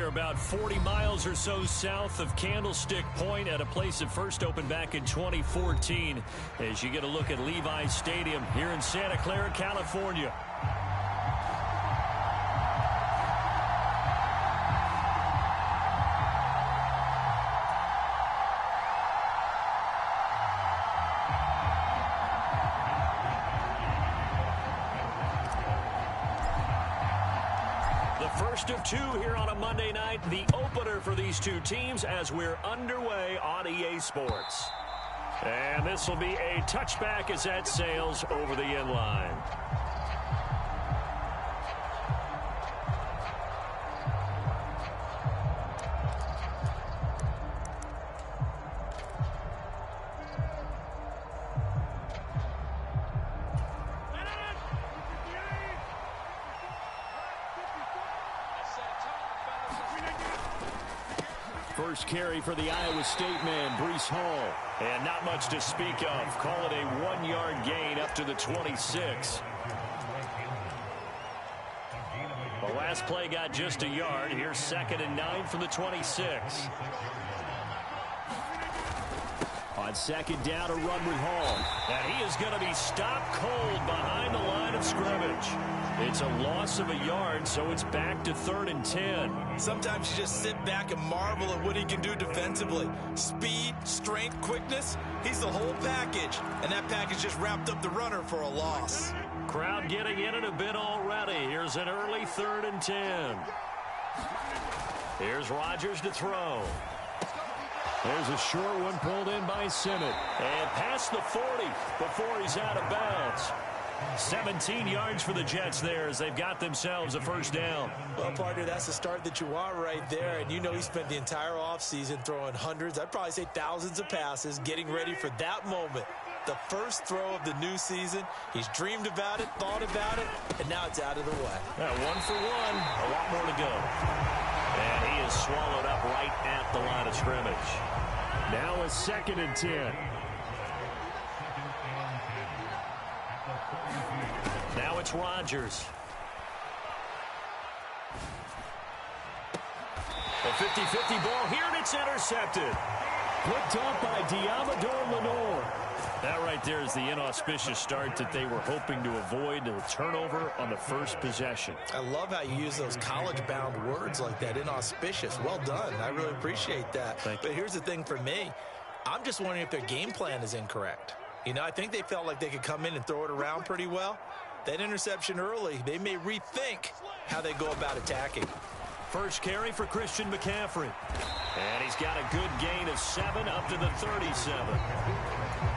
about 40 miles or so south of Candlestick Point at a place that first opened back in 2014 as you get a look at Levi's Stadium here in Santa Clara, California. First of two here on a Monday night, the opener for these two teams as we're underway on EA Sports. And this will be a touchback as that sails over the end line. First carry for the Iowa State man, Breece Hall. And not much to speak of. Call it a 1-yard gain up to the 26. The last play got just a yard. Here's 2nd and 9 from the 26. On 2nd down, a run with Hall. And he is going to be stopped cold behind the line of scrimmage. It's a loss of a yard, so it's back to 3rd and 10. Sometimes you just sit back and marvel at what he can do defensively. Speed, strength, quickness, he's the whole package. And that package just wrapped up the runner for a loss. Crowd getting in it a bit already. Here's an early 3rd and 10. Here's Rodgers to throw. There's a short one pulled in by Simmons. And past the 40 before he's out of bounds. 17 yards for the Jets there as they've got themselves a first down. Well, partner, that's the start that you want right there. And you know he spent the entire offseason throwing hundreds, I'd probably say thousands of passes, getting ready for that moment. The first throw of the new season. He's dreamed about it, thought about it, and now it's out of the way. 1 for 1, a lot more to go. And he is swallowed up right at the line of scrimmage. Now a 2nd and 10. Now it's Rodgers. A 50-50 ball here, and it's intercepted. Picked off by Diamador Lenore. That right there is the inauspicious start that they were hoping to avoid, the turnover on the first possession. I love how you use those college-bound words like that, inauspicious. Well done. I really appreciate that. But here's the thing for me. I'm just wondering if their game plan is incorrect. You know, I think they felt like they could come in and throw it around pretty well. That interception early, they may rethink how they go about attacking. First carry for Christian McCaffrey. And he's got a good gain of 7 up to the 37.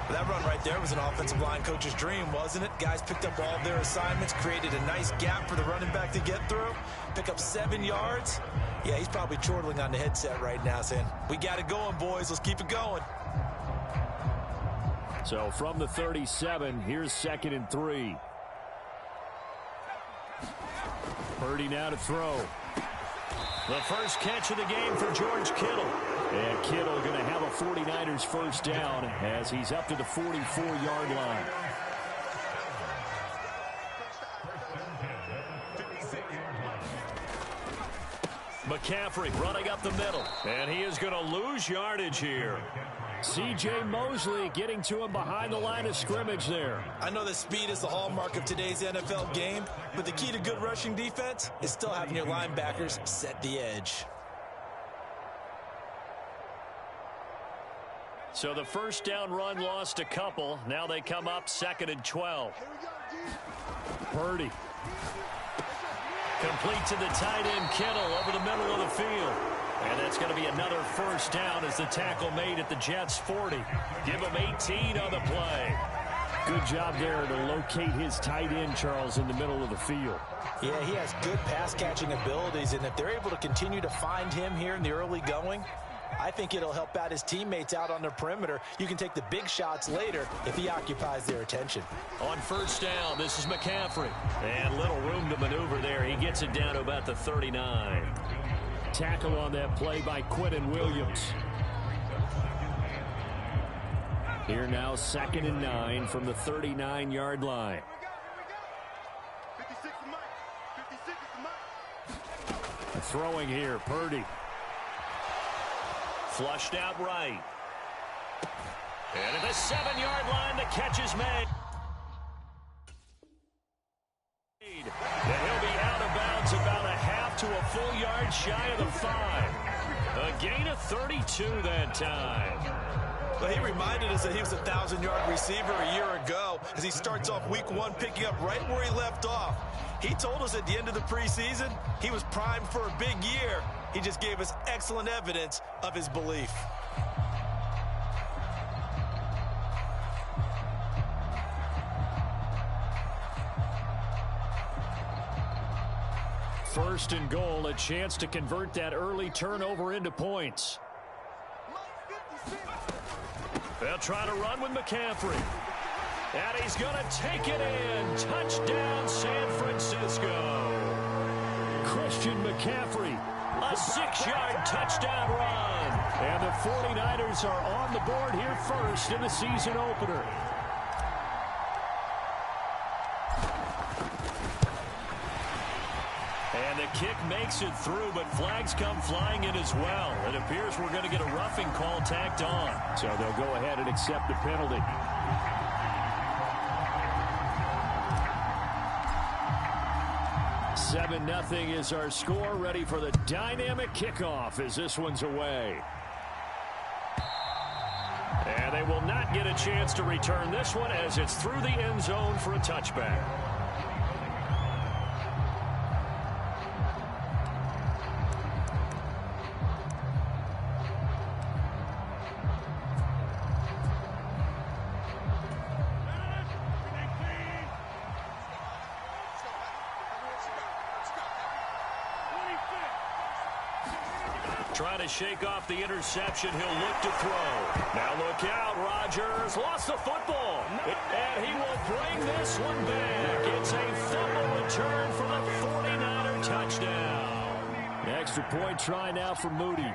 That run right there was an offensive line coach's dream, wasn't it? Guys picked up all of their assignments, created a nice gap for the running back to get through, pick up 7 yards. Yeah, he's probably chortling on the headset right now saying, we got it going, boys. Let's keep it going. So from the 37, here's 2nd and 3. Purdy now to throw. The first catch of the game for George Kittle. And Kittle going to have a 49ers first down as he's up to the 44-yard line. McCaffrey running up the middle. And he is going to lose yardage here. C.J. Mosley getting to him behind the line of scrimmage there. I know that speed is the hallmark of today's NFL game, but the key to good rushing defense is still having your linebackers set the edge. So the first down run lost a couple. Now they come up 2nd and 12. Purdy. Complete to the tight end Kittle over the middle of the field. And that's going to be another first down as the tackle made at the Jets' 40. Give him 18 on the play. Good job there to locate his tight end, Charles, in the middle of the field. Yeah, he has good pass-catching abilities, and if they're able to continue to find him here in the early going, I think it'll help out his teammates out on the perimeter. You can take the big shots later if he occupies their attention. On first down, this is McCaffrey. And little room to maneuver there. He gets it down to about the 39. Tackle on that play by Quinton Williams. Here now 2nd and 9 from the 39-yard line. Throwing here, Purdy. Flushed out right. And at the 7-yard line, the catch is made. And he'll be out of bounds about a half to a full yard shy of the 5. A gain of 32 that time. Well, he reminded us that he was a 1,000-yard receiver a year ago as he starts off week 1 picking up right where he left off. He told us at the end of the preseason he was primed for a big year. He just gave us excellent evidence of his belief. First and goal, a chance to convert that early turnover into points. They'll try to run with McCaffrey. And he's going to take it in. Touchdown, San Francisco. Christian McCaffrey, a 6-yard touchdown run. And the 49ers are on the board here first in the season opener. And the kick makes it through, but flags come flying in as well. It appears we're going to get a roughing call tacked on. So they'll go ahead and accept the penalty. Seven 0 is our score, ready for the dynamic kickoff as this one's away. And they will not get a chance to return this one as it's through the end zone for a touchback. Trying to shake off the interception. He'll look to throw. Now look out. Rodgers lost the football. And he will bring this one back. It's a fumble return for the 49er touchdown. Extra point try now for Moody.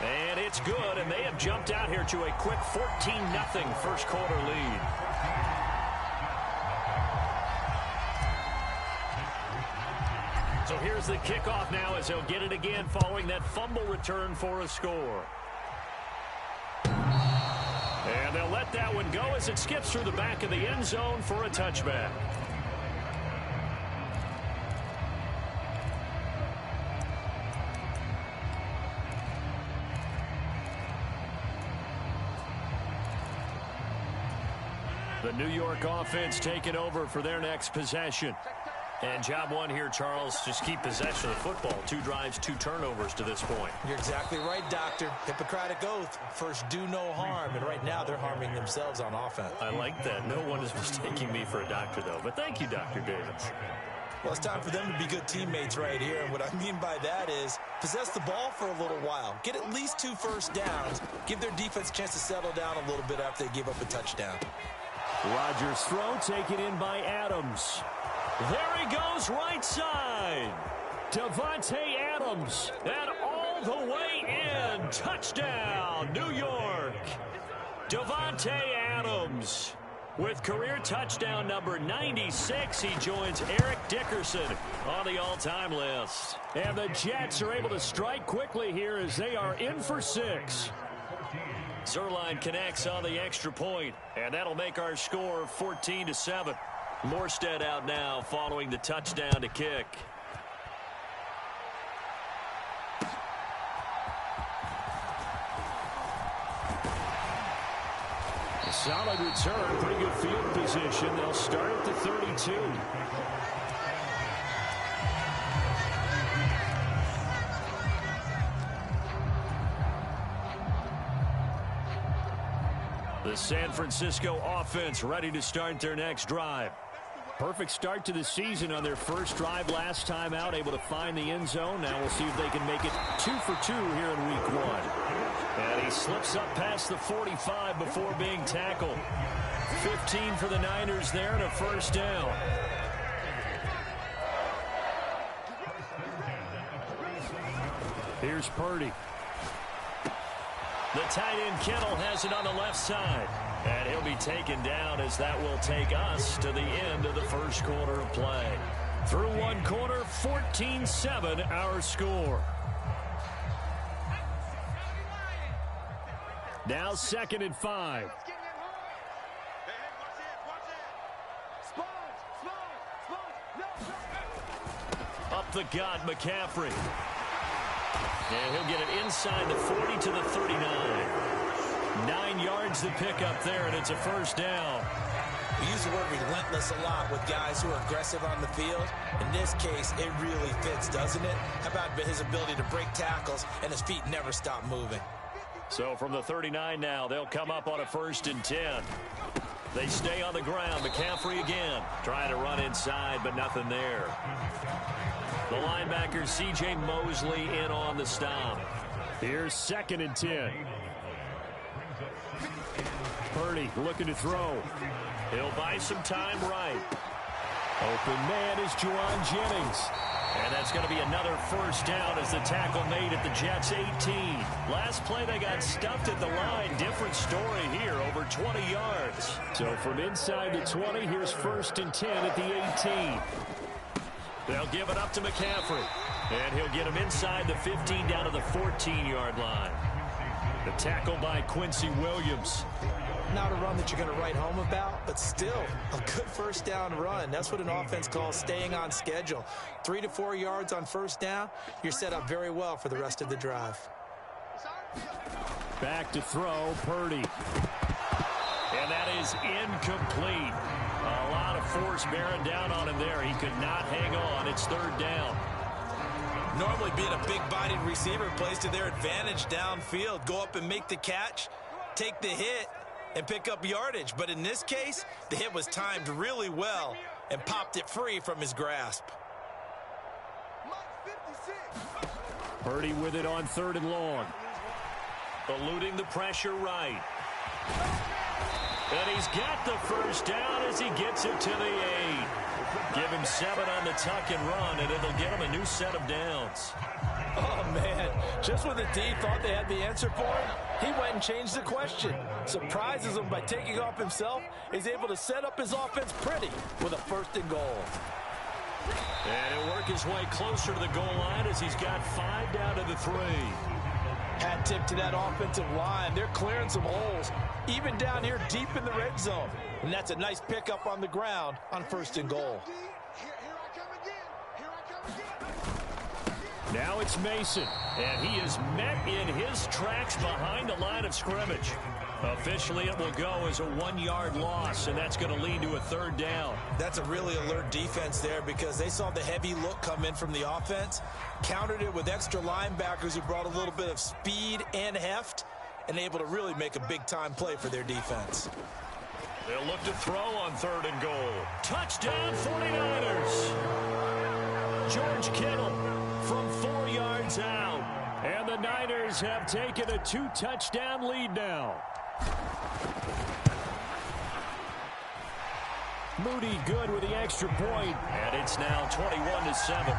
And it's good. And they have jumped out here to a quick 14-0 first quarter lead. So here's the kickoff now as they'll get it again following that fumble return for a score. And they'll let that one go as it skips through the back of the end zone for a touchback. The New York offense taking over for their next possession. And job one here, Charles, just keep possession of the football. 2 drives, 2 turnovers to this point. You're exactly right, Doctor. Hippocratic oath. First, do no harm. And right now, they're harming themselves on offense. I like that. No one is mistaking me for a doctor, though. But thank you, Dr. Davis. Well, it's time for them to be good teammates right here. And what I mean by that is possess the ball for a little while. Get at least 2 first downs. Give their defense a chance to settle down a little bit after they give up a touchdown. Rodgers' throw taken in by Adams. There he goes right side. Davante Adams. And all the way in. Touchdown, New York. Davante Adams. With career touchdown number 96, he joins Eric Dickerson on the all-time list. And the Jets are able to strike quickly here as they are in for 6. Zuerlein connects on the extra point, and that'll make our score 14-7. Morstead out now following the touchdown to kick. A solid return, pretty good field position. They'll start at the 32. The San Francisco offense ready to start their next drive. Perfect start to the season on their first drive last time out, able to find the end zone. Now we'll see if they can make it 2 for 2 here in week 1. And he slips up past the 45 before being tackled. 15 for the Niners there and a first down. Here's Purdy. The tight end Kittle has it on the left side. And he'll be taken down as that will take us to the end of the first quarter of play. Through one quarter, 14-7 our score. Now 2nd and 5. Up the gut, McCaffrey. And he'll get it inside the 40 to the 39. 9 yards to pick up there, and it's a first down. We use the word relentless a lot with guys who are aggressive on the field. In this case, it really fits, doesn't it? How about his ability to break tackles and his feet never stop moving? So from the 39 now, they'll come up on a 1st and 10. They stay on the ground. McCaffrey again, trying to run inside, but nothing there. The linebacker, C.J. Mosley, in on the stop. Here's 2nd and 10. Purdy looking to throw. He'll buy some time right. Open man is Juwan Jennings. And that's going to be another first down as the tackle made at the Jets' 18. Last play, they got stuffed at the line. Different story here, over 20 yards. So from inside the 20, here's 1st and 10 at the 18. They'll give it up to McCaffrey. And he'll get him inside the 15 down to the 14-yard line. The tackle by Quincy Williams. Not a run that you're going to write home about, but still a good first down run. That's what an offense calls staying on schedule. 3 to 4 yards on first down, you're set up very well for the rest of the drive. Back to throw, Purdy. And that is incomplete. A lot of force bearing down on him there. He could not hang on. It's 3rd down. Normally being a big-bodied receiver plays to their advantage downfield. Go up and make the catch, take the hit, and pick up yardage. But in this case, the hit was timed really well and popped it free from his grasp. Purdy with it on 3rd and long. Eluding the pressure right. And he's got the first down as he gets it to the 8. Give him 7 on the tuck and run, and it'll get him a new set of downs. Oh, man. Just when the D thought they had the answer for him, he went and changed the question. Surprises him by taking off himself. He's able to set up his offense pretty with a 1st and goal. And he'll work his way closer to the goal line as he's got 5 down to the 3. Hat tip to that offensive line. They're clearing some holes, even down here deep in the red zone. And that's a nice pickup on the ground on 1st and goal. Now it's Mason, and he is met in his tracks behind the line of scrimmage. Officially, it will go as a 1-yard loss, and that's going to lead to a 3rd down. That's a really alert defense there because they saw the heavy look come in from the offense, countered it with extra linebackers who brought a little bit of speed and heft, and able to really make a big-time play for their defense. They'll look to throw on 3rd and goal. Touchdown, 49ers! George Kittle from 4 yards out. And the Niners have taken a 2-touchdown lead now. Moody good with the extra point, and it's now 21-7.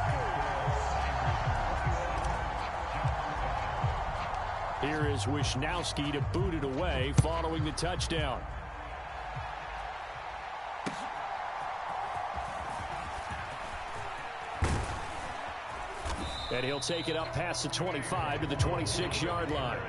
Here is Wisnowski to boot it away following the touchdown. And he'll take it up past the 25 to the 26-yard line.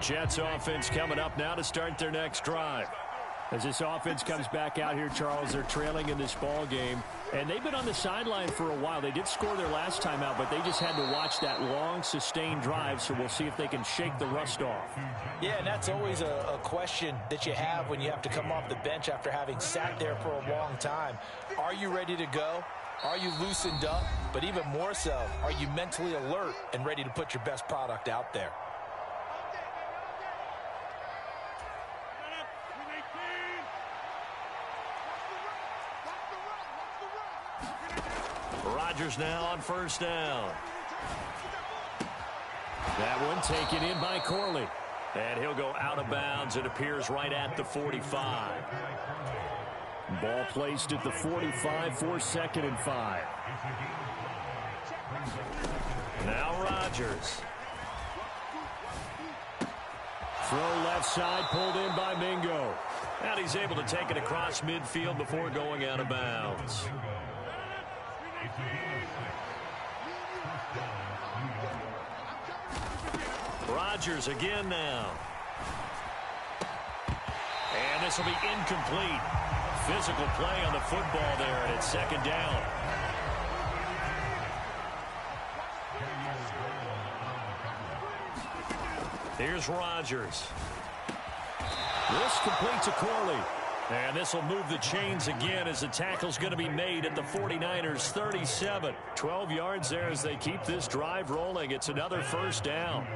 Jets offense coming up now to start their next drive. As this offense comes back out here, Charles, they're trailing in this ball game. And they've been on the sideline for a while. They did score their last time out, but they just had to watch that long, sustained drive, so we'll see if they can shake the rust off. Yeah, and that's always a question that you have when you have to come off the bench after having sat there for a long time. Are you ready to go? Are you loosened up? But even more so, are you mentally alert and ready to put your best product out there? Rodgers now on 1st down. That one taken in by Corley. And he'll go out of bounds. It appears right at the 45. Ball placed at the 45 for 2nd and 5. Now Rodgers. Throw left side, pulled in by Mingo. And he's able to take it across midfield before going out of bounds. Rodgers again now. And this will be incomplete. Physical play on the football there, and it's 2nd down. Here's Rodgers. This complete to Corley. And this will move the chains again as the tackle's going to be made at the 49ers 37. 12 yards there as they keep this drive rolling. It's another 1st down.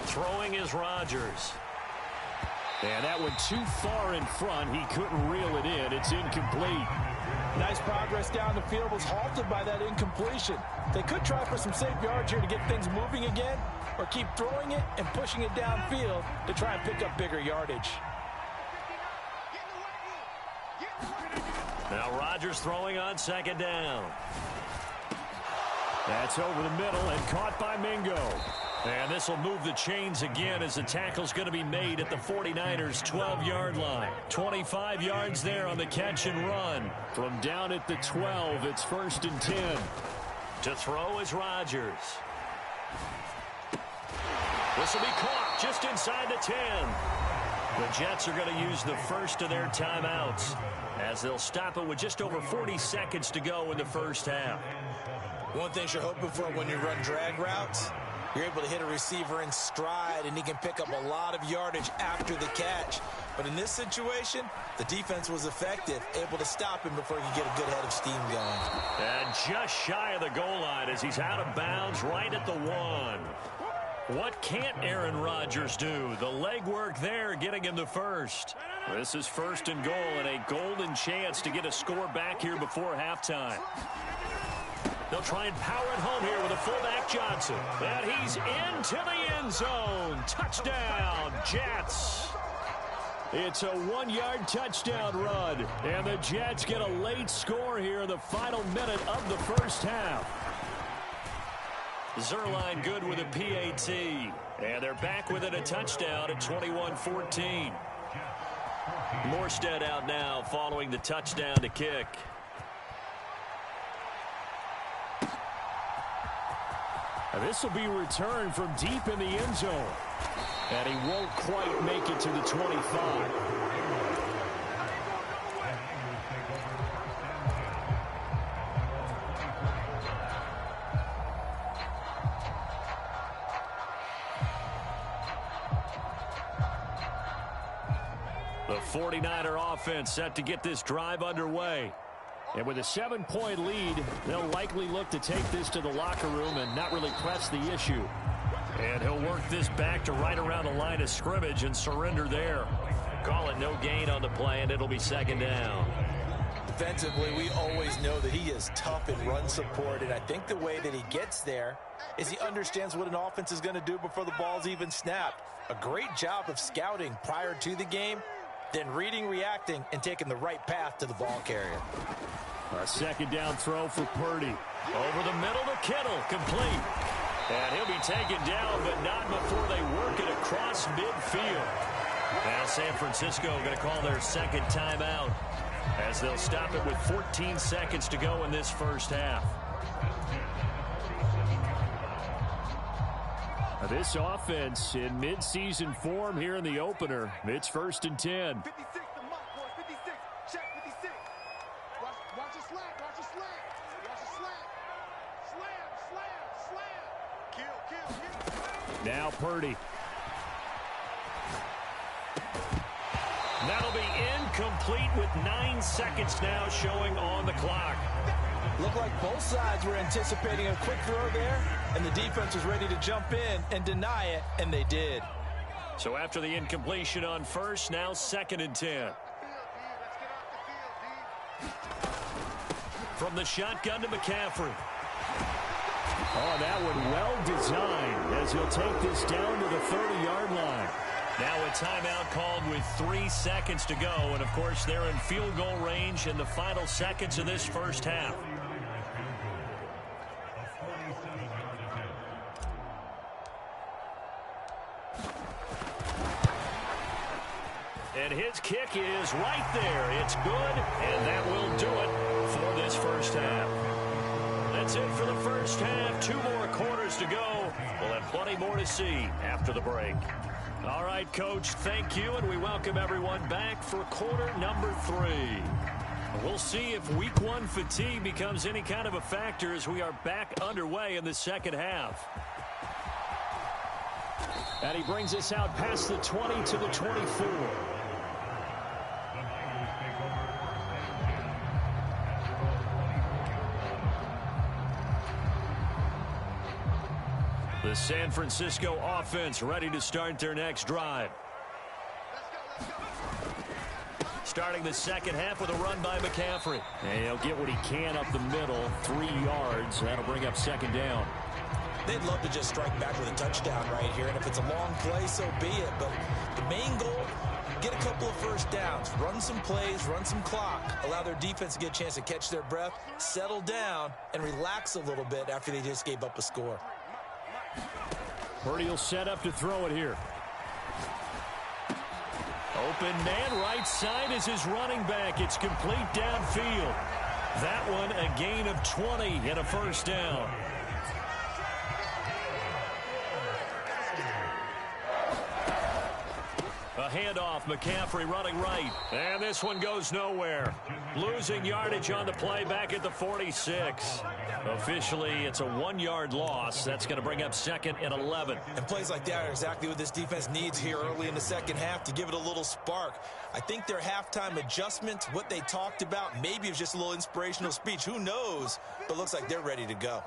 Throwing is Rodgers. And that went too far in front. He couldn't reel it in. It's incomplete. Nice progress down the field was halted by that incompletion. They could try for some safe yards here to get things moving again, or keep throwing it and pushing it downfield to try and pick up bigger yardage. Now Rodgers throwing on 2nd down. That's over the middle and caught by Mingo. And this will move the chains again as the tackle's going to be made at the 49ers 12-yard line. 25 yards there on the catch and run. From down at the 12, it's 1st and 10. To throw is Rodgers. This will be caught just inside the 10. The Jets are going to use the first of their timeouts as they'll stop it with just over 40 seconds to go in the 1st half. One thing you're hoping for when you run drag routes, you're able to hit a receiver in stride, and he can pick up a lot of yardage after the catch. But in this situation, the defense was effective, able to stop him before he could get a good head of steam going. And just shy of the goal line as he's out of bounds right at the 1. What can't Aaron Rodgers do? The legwork there getting him the first. This is 1st and goal and a golden chance to get a score back here before halftime. They'll try and power it home here with a fullback Johnson. And he's into the end zone. Touchdown, Jets. It's a 1-yard touchdown run. And the Jets get a late score here in the final minute of the 1st half. Zuerlein good with a PAT. And they're back within a touchdown at 21-14. Morstead out now following the touchdown to kick. This will be returned from deep in the end zone. And he won't quite make it to the 25. The 49er offense set to get this drive underway. And with a 7-point lead, they'll likely look to take this to the locker room and not really press the issue. And he'll work this back to right around the line of scrimmage and surrender there. Call it no gain on the play, and it'll be 2nd down. Defensively, we always know that he is tough in run support, and I think the way that he gets there is he understands what an offense is going to do before the ball's even snapped. A great job of scouting prior to the game, then reading, reacting, and taking the right path to the ball carrier. A 2nd down throw for Purdy. Over the middle to Kittle, complete. And he'll be taken down, but not before they work it across midfield. Now San Francisco going to call their 2nd timeout as they'll stop it with 14 seconds to go in this 1st half. This offense in midseason form here in the opener. It's 1st and 10. 56, the mark, boys. 56. Check 56. Watch it slam. Watch it slam. Watch it slam. Slam. Kill. Now Purdy. That'll be incomplete with 9 seconds now showing on the clock. Looked like both sides were anticipating a quick throw there, and the defense was ready to jump in and deny it, and they did. So after the incompletion on first, now 2nd and 10. From the shotgun to McCaffrey. Oh, that one well designed as he'll take this down to the 30-yard line. Now a timeout called with 3 seconds to go. And, of course, they're in field goal range in the final seconds of this first half. And his kick is right there. It's good, and that will do it for this first half. That's it for the first half. 2 more quarters to go. We'll have plenty more to see after the break. All right, Coach, thank you, and we welcome everyone back for quarter number 3. We'll see if week 1 fatigue becomes any kind of a factor as we are back underway in the second half. And he brings us out past the 20 to the 24. The San Francisco offense ready to start their next drive. Starting the second half with a run by McCaffrey. And he'll get what he can up the middle, 3 yards. That'll bring up second down. They'd love to just strike back with a touchdown right here, and if it's a long play, so be it. But the main goal, get a couple of first downs, run some plays, run some clock, allow their defense to get a chance to catch their breath, settle down, and relax a little bit after they just gave up a score. Purdy will set up to throw it here. Open man, right side is his running back. It's complete downfield. That one a gain of 20 and a first down. A handoff, McCaffrey running right. And this one goes nowhere. Losing yardage on the play back at the 46. Officially, it's a 1-yard loss. That's going to bring up second and 11. And plays like that are exactly what this defense needs here early in the second half to give it a little spark. I think their halftime adjustments, what they talked about, maybe it was just a little inspirational speech. Who knows? But looks like they're ready to go.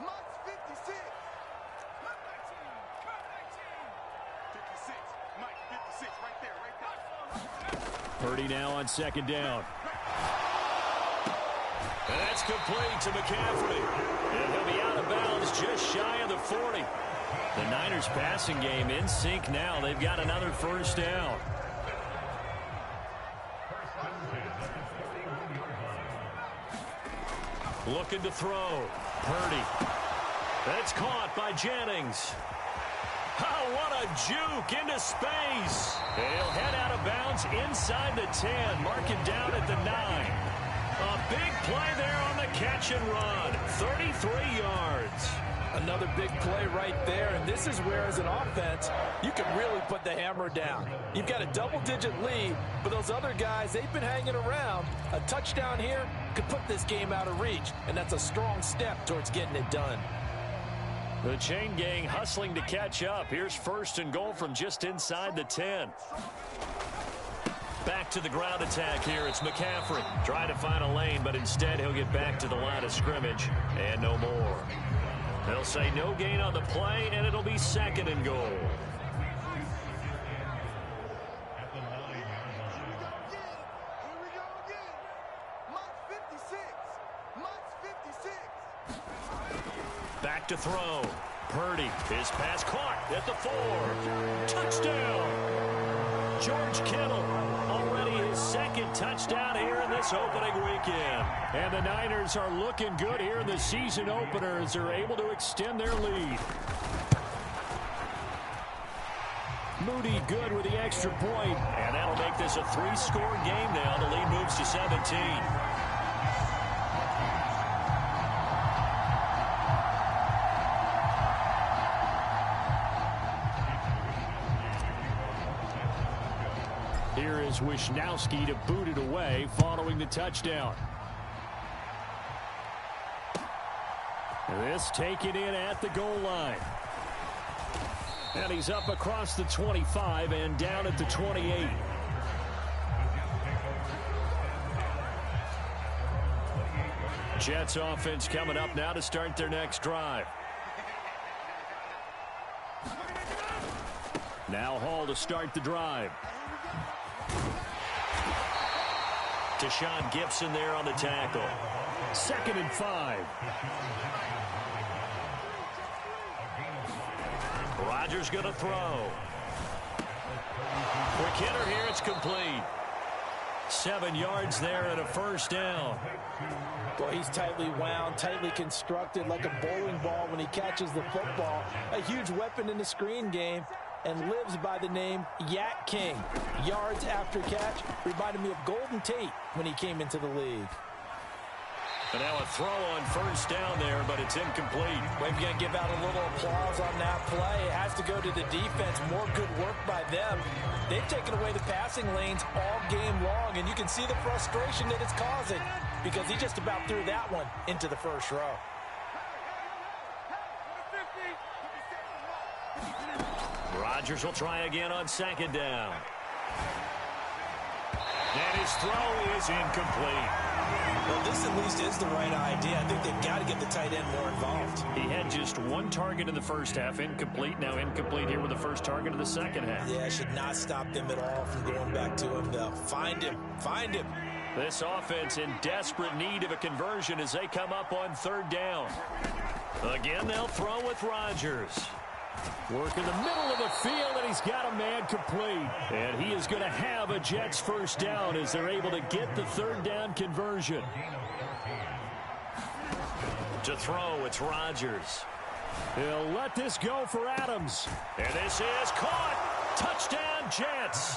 Purdy now on second down. And that's complete to McCaffrey. And he'll be out of bounds just shy of the 40. The Niners passing game in sync now. They've got another first down. Looking to throw. Purdy. That's caught by Jennings. Oh, what a juke into space. And he'll head out of bounds inside the 10. Mark it down at the 9. A big play there on the catch and run. 33 yards. Another big play right there, and this is where, as an offense, you can really put the hammer down. You've got a double-digit lead, but those other guys, they've been hanging around. A touchdown here could put this game out of reach, and that's a strong step towards getting it done. The chain gang hustling to catch up. Here's first and goal from just inside the 10. Back to the ground attack here. It's McCaffrey. Trying to find a lane, but instead he'll get back to the line of scrimmage. And no more. They'll say no gain on the play, and it'll be second and goal. Back to throw. Purdy. His pass caught at the 4. Touchdown. George Kittle. Already his second touchdown here in this opening weekend. And the Niners are looking good here in the season opener as they're able to extend their lead. Moody good with the extra point. And that'll make this a 3-score game now. The lead moves to 17. Here is Wisnowski to boot it away following the touchdown. This taken in at the goal line. And he's up across the 25 and down at the 28. Jets offense coming up now to start their next drive. Now Hall to start the drive. Deshaun Gibson there on the tackle. 2nd and 5. Rodgers going to throw. Quick hitter here. It's complete. 7 yards there and a first down. Boy, he's tightly wound, tightly constructed like a bowling ball when he catches the football. A huge weapon in the screen game and lives by the name Yak King. Yards after catch reminded me of Golden Tate when he came into the league. And now a throw on first down there, but it's incomplete. We're going to give out a little applause on that play. It has to go to the defense. More good work by them. They've taken away the passing lanes all game long, and you can see the frustration that it's causing because he just about threw that one into the first row. Rodgers will try again on second down. And his throw is incomplete. Well, this at least is the right idea. I think they've got to get the tight end more involved. He had just 1 target in the first half, incomplete. Now incomplete here with the first target of the second half. Yeah, should not stop them at all from going back to him, though. Find him. Find him. This offense in desperate need of a conversion as they come up on third down. Again, they'll throw with Rodgers. Work in the middle of the field, and he's got a man complete. And he is going to have a Jets first down as they're able to get the third down conversion. To throw, it's Rodgers. He'll let this go for Adams. And this is caught. Touchdown, Jets.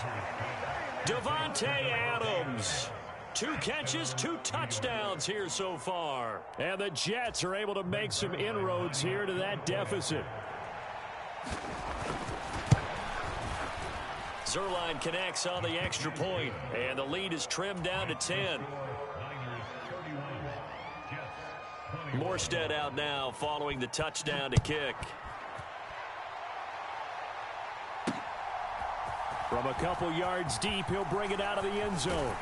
Davante Adams. 2 catches, 2 touchdowns here so far. And the Jets are able to make some inroads here to that deficit. Zuerlein connects on the extra point, and the lead is trimmed down to 10. Morstead out now following the touchdown to kick. From a couple yards deep, he'll bring it out of the end zone.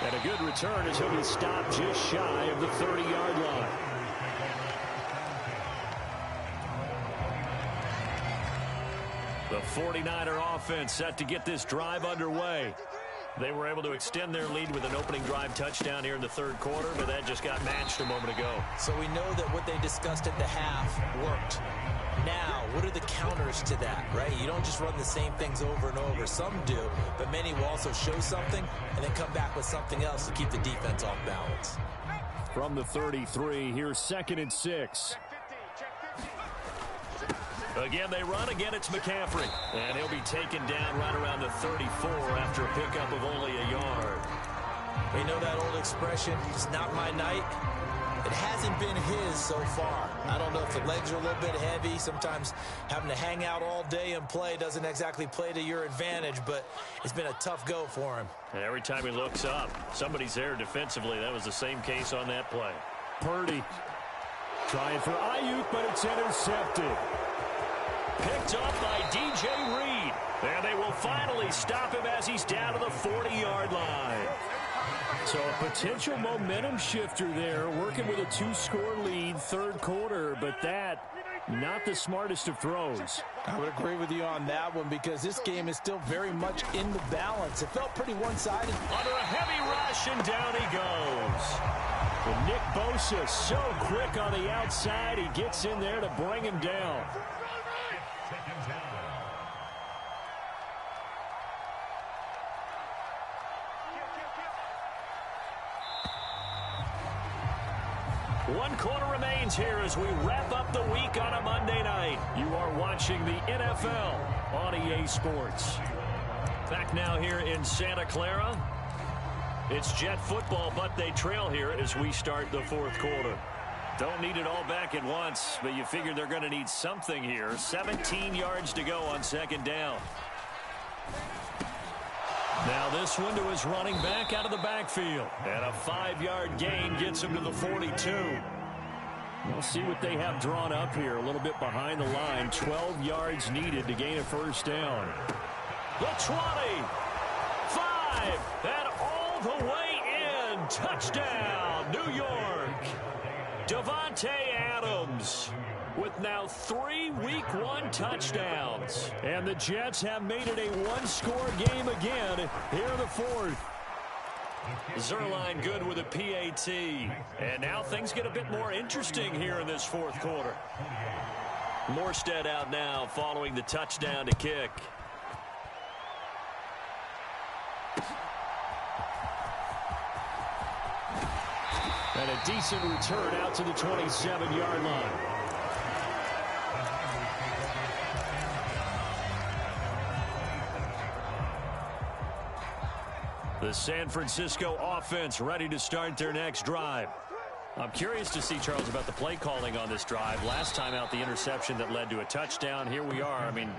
And a good return as he'll be stopped just shy of the 30-yard line. The 49er offense set to get this drive underway. They were able to extend their lead with an opening drive touchdown here in the third quarter, but that just got matched a moment ago. So we know that what they discussed at the half worked. Now, what are the counters to that, right? You don't just run the same things over and over. Some do, but many will also show something and then come back with something else to keep the defense off balance. From the 33, here's 2nd and 6. Again, they run. Again, it's McCaffrey. And he'll be taken down right around the 34 after a pickup of only a yard. We know that old expression, it's not my night. It hasn't been his so far. I don't know if the legs are a little bit heavy. Sometimes having to hang out all day and play doesn't exactly play to your advantage, but it's been a tough go for him. And every time he looks up, somebody's there defensively. That was the same case on that play. Purdy trying for Ayuk, but it's intercepted. Picked up by DJ Reed. And they will finally stop him as he's down to the 40-yard line. So a potential momentum shifter there, working with a 2-score lead, third quarter, but that, not the smartest of throws. I would agree with you on that one because this game is still very much in the balance. It felt pretty one-sided. Under a heavy rush, and down he goes. And Nick Bosa so quick on the outside, he gets in there to bring him down. One quarter remains here as we wrap up the week on a Monday night. You are watching the NFL on EA Sports. Back now here in Santa Clara. It's Jet football, but they trail here as we start the fourth quarter. Don't need it all back at once, but you figure they're going to need something here. 17 yards to go on second down. Now this window is running back out of the backfield. And a 5-yard gain gets him to the 42. We'll see what they have drawn up here. A little bit behind the line. 12 yards needed to gain a first down. The 20. 5. And all the way in. Touchdown, New York. Davante Adams with now 3 Week 1 touchdowns. And the Jets have made it a 1-score game again here in the fourth. Zuerlein good with a PAT. And now things get a bit more interesting here in this fourth quarter. Morstead out now following the touchdown to kick. And a decent return out to the 27-yard line. The San Francisco offense ready to start their next drive. I'm curious to see, Charles, about the play calling on this drive. Last time out, the interception that led to a touchdown. Here we are. I mean,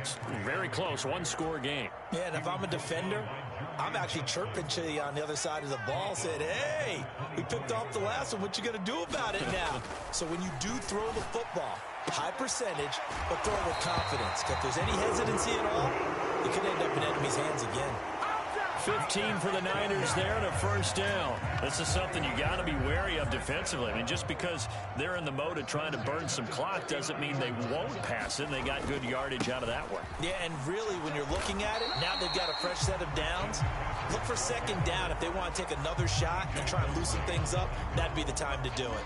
very close, one-score game. Yeah, and if I'm a defender, I'm actually chirping to you on the other side of the ball, saying, hey, we picked off the last one. What you going to do about it now? So when you do throw the football, high percentage, but throw it with confidence. If there's any hesitancy at all, it could end up in enemy's hands again. 15 for the Niners there and a first down. This is something you got to be wary of defensively. I mean, just because they're in the mode of trying to burn some clock doesn't mean they won't pass it, and they got good yardage out of that one. Yeah, and really, when you're looking at it, now they've got a fresh set of downs. Look for second down. If they want to take another shot and try and loosen things up, that'd be the time to do it.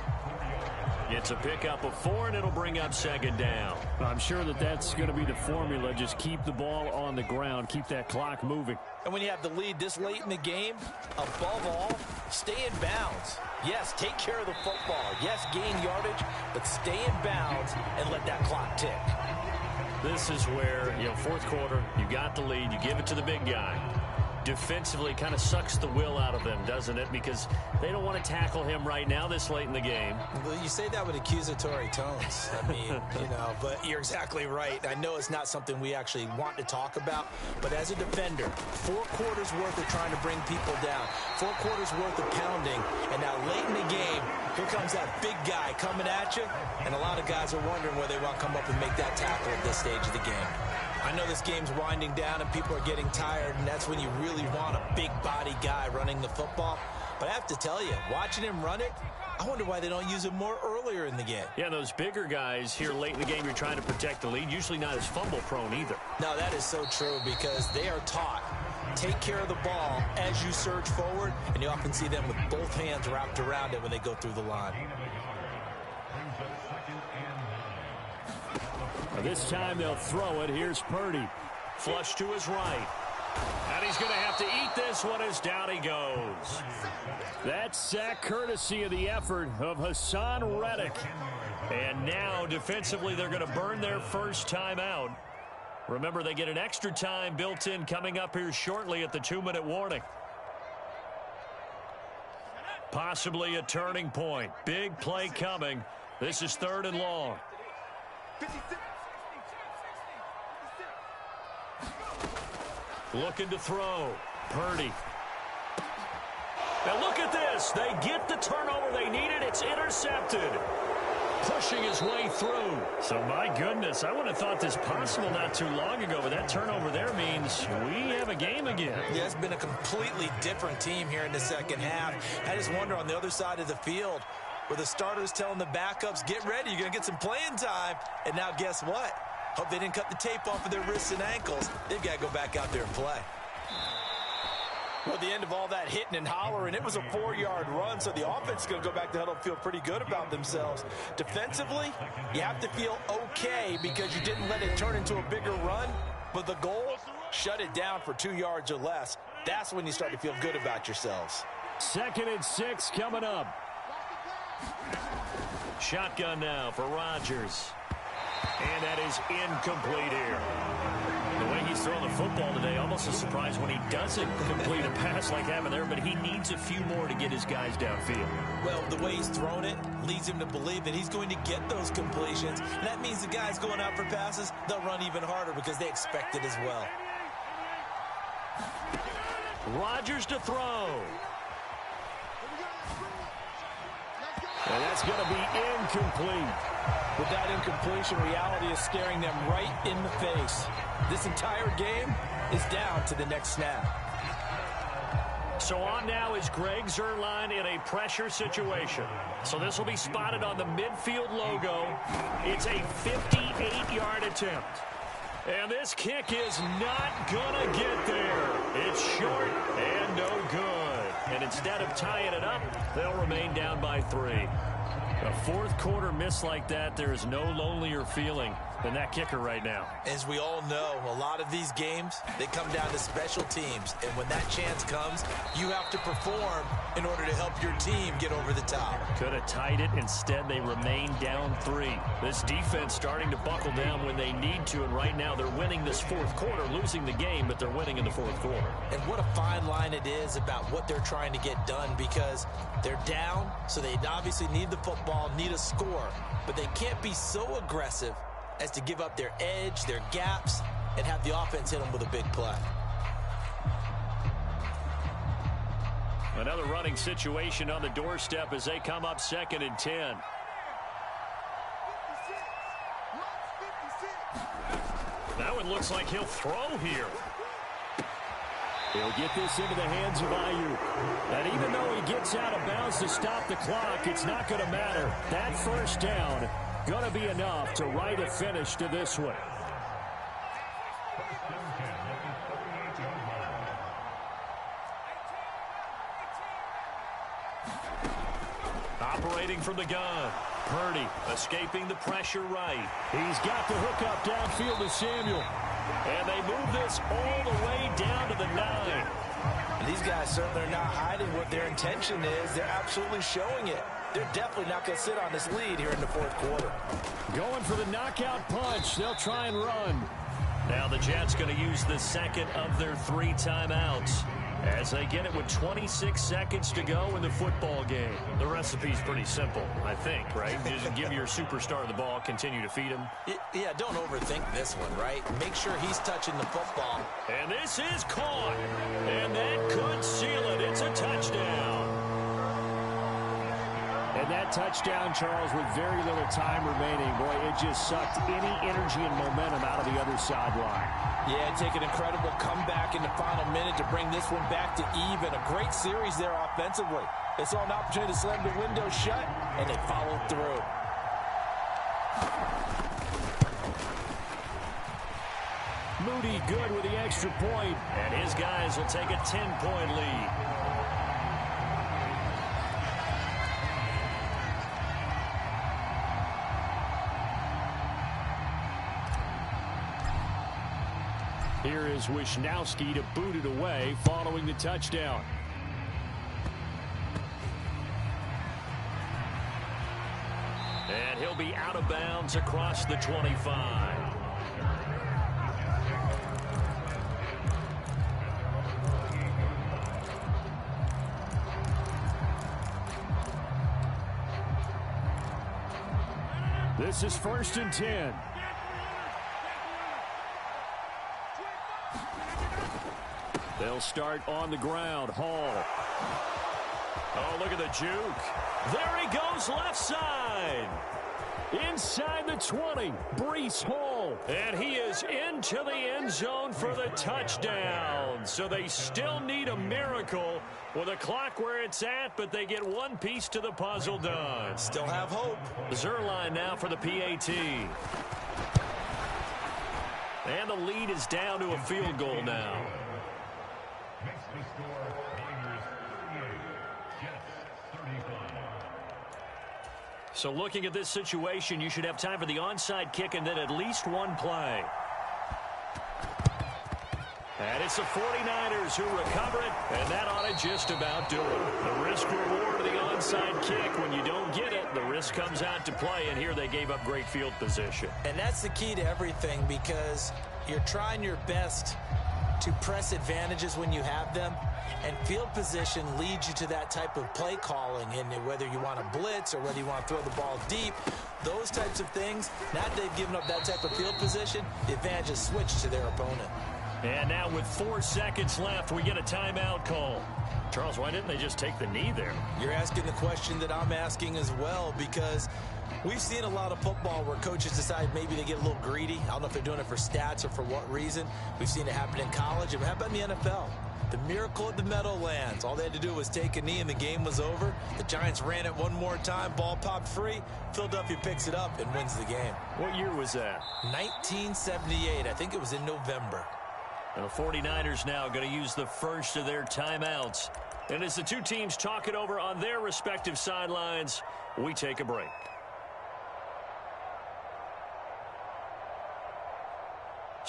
It's a pickup of 4, and it'll bring up second down. I'm sure that's going to be the formula. Just keep the ball on the ground. Keep that clock moving. And when you have the lead this late in the game, above all, stay in bounds. Yes, take care of the football. Yes, gain yardage, but stay in bounds and let that clock tick. This is where, fourth quarter, you got the lead, you give it to the big guy. Defensively kind of sucks the will out of them, doesn't it? Because they don't want to tackle him right now this late in the game. Well, you say that with accusatory tones. I mean, but you're exactly right. I know it's not something we actually want to talk about, but as a defender, 4 quarters worth of trying to bring people down, 4 quarters worth of pounding, and now late in the game, here comes that big guy coming at you, and a lot of guys are wondering whether they want to come up and make that tackle at this stage of the game. I know this game's winding down and people are getting tired, and that's when you really want a big body guy running the football. But I have to tell you, watching him run it, I wonder why they don't use him more earlier in the game. Yeah, those bigger guys here late in the game, you're trying to protect the lead, usually not as fumble prone either. No, that is so true because they are taught, take care of the ball as you surge forward, and you often see them with both hands wrapped around it when they go through the line. This time they'll throw it. Here's Purdy. Flush to his right. And he's going to have to eat this one as down he goes. That sack courtesy of the effort of Hassan Reddick. And now defensively they're going to burn their first time out. Remember, they get an extra time built in coming up here shortly at the 2-minute warning. Possibly a turning point. Big play coming. This is 3rd and long. 56. Looking to throw. Purdy. Now look at this. They get the turnover they needed. It's intercepted. Pushing his way through. So, my goodness, I would have thought this possible not too long ago, but that turnover there means we have a game again. Yeah, it's been a completely different team here in the second half. I just wonder on the other side of the field, where the starters telling the backups, get ready, you're going to get some playing time. And now guess what? Hope they didn't cut the tape off of their wrists and ankles. They've got to go back out there and play. Well, at the end of all that hitting and hollering, it was a 4-yard run, so the offense is going to go back to huddle and feel pretty good about themselves. Defensively, you have to feel okay because you didn't let it turn into a bigger run, but the goal, shut it down for 2 yards or less. That's when you start to feel good about yourselves. 2nd and 6 coming up. Shotgun now for Rodgers. And that is incomplete here. The way he's throwing the football today, almost a surprise when he doesn't complete a pass like that there, but he needs a few more to get his guys downfield. Well, the way he's thrown it leads him to believe that he's going to get those completions. And that means the guys going out for passes, they'll run even harder because they expect it as well. Rodgers to throw. And that's going to be incomplete. With that incompletion, reality is staring them right in the face. This entire game is down to the next snap. So on now is Greg Zuerlein in a pressure situation. So this will be spotted on the midfield logo. It's a 58-yard attempt. And this kick is not going to get there. It's short and no good. And instead of tying it up, they'll remain down by 3. A fourth quarter miss like that, there is no lonelier feeling than that kicker right now. As we all know, a lot of these games, they come down to special teams. And when that chance comes, you have to perform in order to help your team get over the top. Could have tied it. Instead, they remain down 3. This defense starting to buckle down when they need to, and right now they're winning this fourth quarter, losing the game, but they're winning in the fourth quarter. And what a fine line it is about what they're trying to get done, because they're down, so they obviously need the football, need a score, but they can't be so aggressive as to give up their edge, their gaps, and have the offense hit them with a big play. Another running situation on the doorstep as they come up 2nd and 10. That one looks like he'll throw here. He'll get this into the hands of Ayuk. And even though he gets out of bounds to stop the clock, it's not going to matter. That first down going to be enough to write a finish to this one. Operating from the gun. Purdy escaping the pressure right. He's got the hook up downfield to Samuel. And they move this all the way down to the 9. And these guys certainly are not hiding what their intention is. They're absolutely showing it. They're definitely not going to sit on this lead here in the fourth quarter. Going for the knockout punch. They'll try and run. Now the Jets going to use the second of their 3 timeouts as they get it with 26 seconds to go in the football game. The recipe's pretty simple, I think, right? Just give your superstar the ball, continue to feed him. Yeah, don't overthink this one, right? Make sure he's touching the football. And this is caught. And that could seal it. It's a touchdown. And that touchdown, Charles, with very little time remaining, boy, it just sucked any energy and momentum out of the other sideline. Yeah, take an incredible comeback in the final minute to bring this one back to even. A great series there offensively. They saw an opportunity to slam the window shut, and they followed through. Moody good with the extra point. And his guys will take a 10-point lead. Here is Wisnowski to boot it away following the touchdown. And he'll be out of bounds across the 25. This is 1st and 10. They'll start on the ground. Hall. Oh, look at the juke. There he goes left side. Inside the 20, Breece Hall. And he is into the end zone for the touchdown. So they still need a miracle with a clock where it's at, but they get one piece to the puzzle done. Still have hope. Zuerlein now for the PAT. And the lead is down to a field goal now. So looking at this situation, you should have time for the onside kick and then at least one play. And it's the 49ers who recover it, and that ought to just about do it. The risk-reward of the onside kick, when you don't get it, the risk comes out to play, and here they gave up great field position. And that's the key to everything, because you're trying your best to press advantages when you have them, and field position leads you to that type of play calling, and whether you want to blitz or whether you want to throw the ball deep, those types of things, now that they've given up that type of field position, the advantage is switched to their opponent. And now with 4 seconds left, we get a timeout call. Charles, why didn't they just take the knee there? You're asking the question that I'm asking as well, because we've seen a lot of football where coaches decide maybe they get a little greedy. I don't know if they're doing it for stats or for what reason. We've seen it happen in college. And how about in the NFL? The miracle at the Meadowlands. All they had to do was take a knee and the game was over. The Giants ran it one more time. Ball popped free. Philadelphia picks it up and wins the game. What year was that? 1978. I think it was in November. And the 49ers now going to use the first of their timeouts. And as the two teams talk it over on their respective sidelines, we take a break.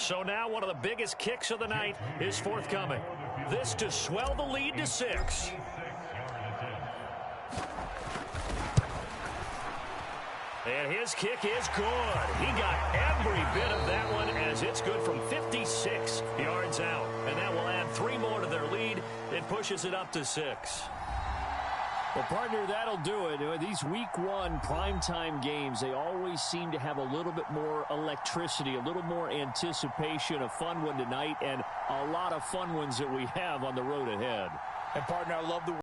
So now one of the biggest kicks of the night is forthcoming. This to swell the lead to 6. And his kick is good. He got every bit of that one as it's good from 56 yards out. And that will add 3 more to their lead. It pushes it up to 6. Well, partner, that'll do it. These week 1 primetime games, they always seem to have a little bit more electricity, a little more anticipation. A fun one tonight and a lot of fun ones that we have on the road ahead. And, partner, I love the